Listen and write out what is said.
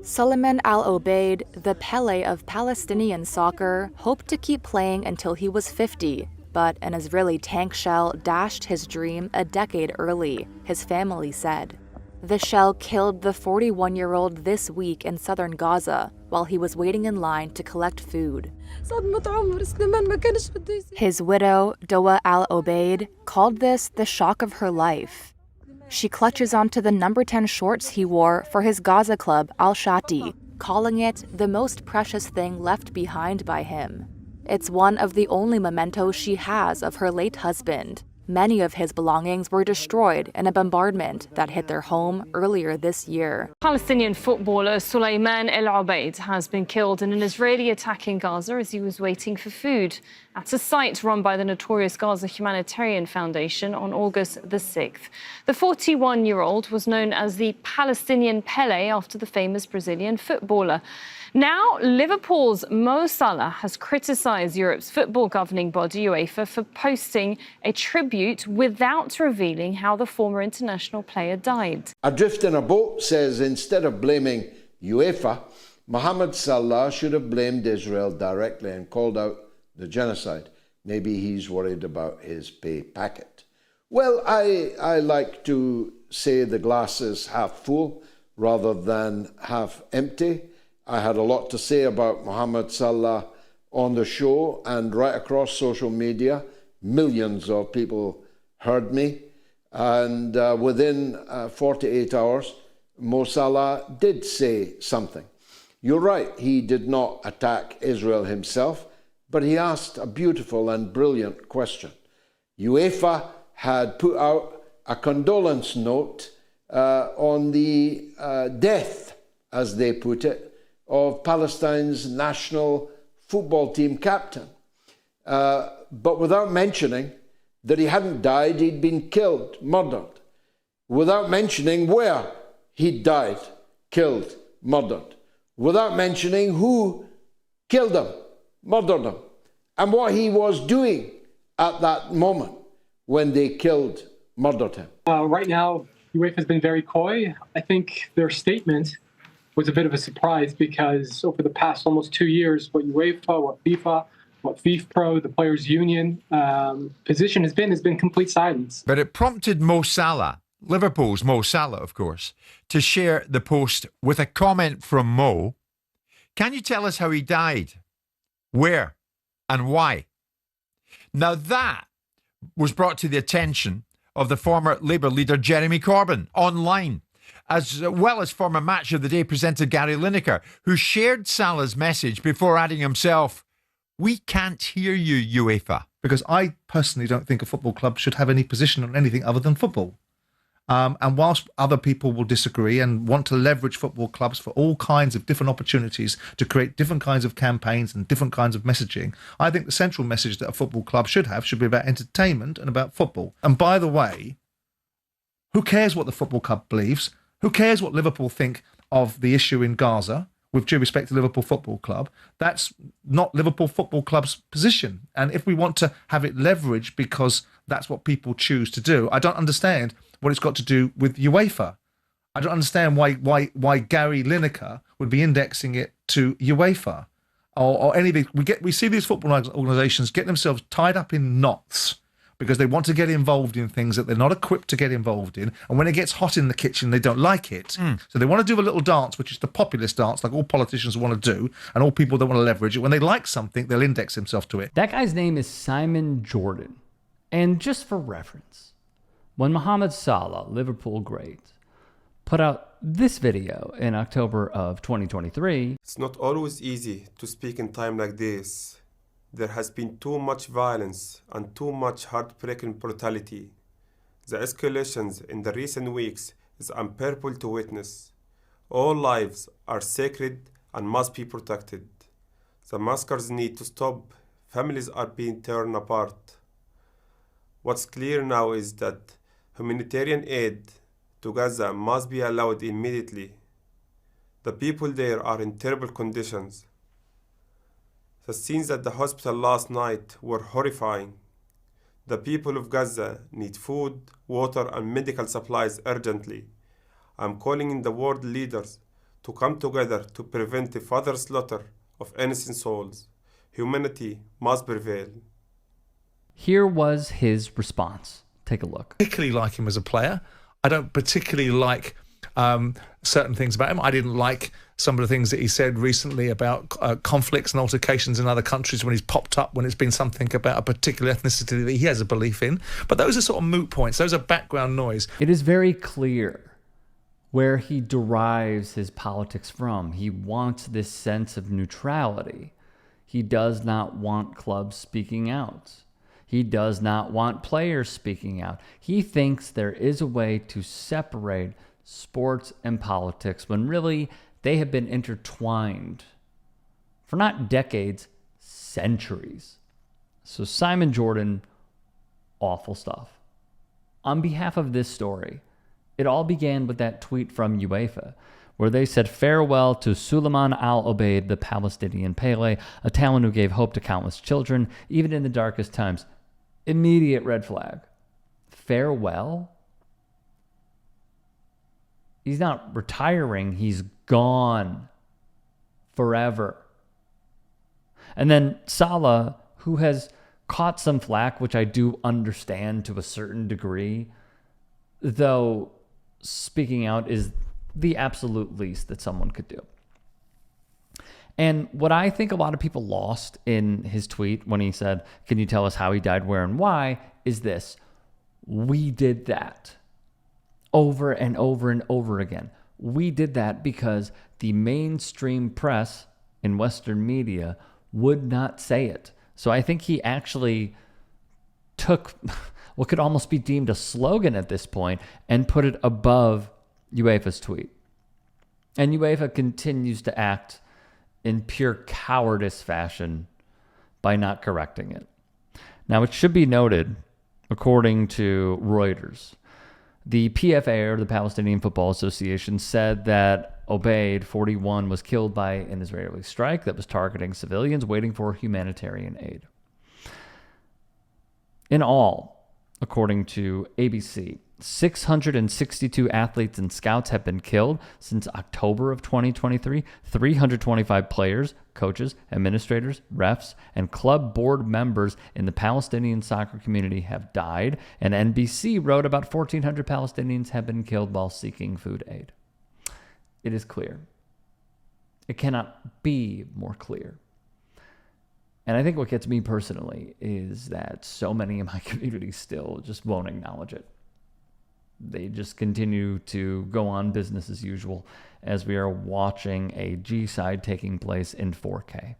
Suleiman Al-Obeid, the Pelé of Palestinian soccer, hoped to keep playing until he was 50, but an Israeli tank shell dashed his dream a decade early, his family said. The shell killed the 41-year-old this week in southern Gaza while he was waiting in line to collect food. His widow, Doa Al-Obeid, called this the shock of her life. She clutches onto the number 10 shorts he wore for his Gaza club, Al-Shati, calling it the most precious thing left behind by him. It's one of the only mementos she has of her late husband. Many of his belongings were destroyed in a bombardment that hit their home earlier this year. Palestinian footballer Suleiman Al-Obeid has been killed in an Israeli attack in Gaza as he was waiting for food at a site run by the notorious Gaza Humanitarian Foundation on August the 6th. The 41-year-old was known as the Palestinian Pelé after the famous Brazilian footballer. Now, Liverpool's Mo Salah has criticised Europe's football governing body, UEFA, for posting a tribute without revealing how the former international player died. Adrift in a Boat says instead of blaming UEFA, Mohamed Salah should have blamed Israel directly and called out the genocide. Maybe he's worried about his pay packet. Well, I like to say the glass is half full rather than half empty. I had a lot to say about Mohamed Salah on the show and right across social media. Millions of people heard me. And within 48 hours, Mo Salah did say something. You're right, he did not attack Israel himself, but he asked a beautiful and brilliant question. UEFA had put out a condolence note on the death, as they put it, of Palestine's national football team captain, but without mentioning that he hadn't died, he'd been killed, murdered, without mentioning where he'd died, killed, murdered, without mentioning who killed him, murdered him, and what he was doing at that moment when they killed, murdered him. Right now, UEFA has been very coy. I think their statement was a bit of a surprise because over the past almost 2 years, what UEFA, what FIFA, what FIFPro, the Players' Union position has been complete silence. But it prompted Mo Salah, Liverpool's Mo Salah, of course, to share the post with a comment from Mo. Can you tell us how he died? Where? And why? Now that was brought to the attention of the former Labour leader Jeremy Corbyn online, as well as former Match of the Day presenter Gary Lineker, who shared Salah's message before adding himself, "We can't hear you, UEFA." Because I personally don't think a football club should have any position on anything other than football. And whilst other people will disagree and want to leverage football clubs for all kinds of different opportunities to create different kinds of campaigns and different kinds of messaging, I think the central message that a football club should be about entertainment and about football. And by the way, who cares what the football club believes? Who cares what Liverpool think of the issue in Gaza? With due respect to Liverpool Football Club, that's not Liverpool Football Club's position. And if we want to have it leveraged because that's what people choose to do, I don't understand what it's got to do with UEFA. I don't understand why Gary Lineker would be indexing it to UEFA or anything. We see these football organisations get themselves tied up in knots because they want to get involved in things that they're not equipped to get involved in. And when it gets hot in the kitchen, they don't like it. So they want to do a little dance, which is the populist dance, like all politicians want to do, and all people that want to leverage it. When they like something, they'll index themselves to it. That guy's name is Simon Jordan. And just for reference, when Mohamed Salah, Liverpool great, put out this video in October of 2023. It's not always easy to speak in time like this. There has been too much violence and too much heartbreaking brutality. The escalations in the recent weeks is unbearable to witness. All lives are sacred and must be protected. The massacres need to stop. Families are being torn apart. What's clear now is that humanitarian aid to Gaza must be allowed immediately. The people there are in terrible conditions. The scenes at the hospital last night were horrifying. The people of Gaza need food, water, and medical supplies urgently. I'm calling in the world leaders to come together to prevent the further slaughter of innocent souls. Humanity must prevail. Here was his response. Take a look. Particularly like him as a player. I don't particularly like certain things about him. I didn't like some of the things that he said recently about conflicts and altercations in other countries when he's popped up, when it's been something about a particular ethnicity that he has a belief in. But those are sort of moot points. Those are background noise. It is very clear where he derives his politics from. He wants this sense of neutrality. He does not want clubs speaking out. He does not want players speaking out. He thinks there is a way to separate sports and politics when really they have been intertwined for not decades, centuries. So Simon Jordan, awful stuff. On behalf of this story, it all began with that tweet from UEFA, where they said farewell to Suleiman Al-Obeid, the Palestinian Pelé, a talent who gave hope to countless children, even in the darkest times. Immediate red flag. Farewell? He's not retiring, he's gone forever. And then Salah, who has caught some flack, which I do understand to a certain degree, though speaking out is the absolute least that someone could do. And what I think a lot of people lost in his tweet when he said, "Can you tell us how he died, where, and why?" is this. We did that over and over and over again. We did that because the mainstream press in Western media would not say it. So I think he actually took what could almost be deemed a slogan at this point and put it above UEFA's tweet. And UEFA continues to act in pure cowardice fashion by not correcting it. Now, it should be noted, according to Reuters, the PFA, or the Palestinian Football Association, said that Obeid, 41, was killed by an Israeli strike that was targeting civilians waiting for humanitarian aid. In all, according to ABC, 662 athletes and scouts have been killed since October of 2023. 325 players, coaches, administrators, refs, and club board members in the Palestinian soccer community have died. And NBC wrote about 1,400 Palestinians have been killed while seeking food aid. It is clear. It cannot be more clear. And I think what gets me personally is that so many in my community still just won't acknowledge it. They just continue to go on business as usual as we are watching a G-side taking place in 4K.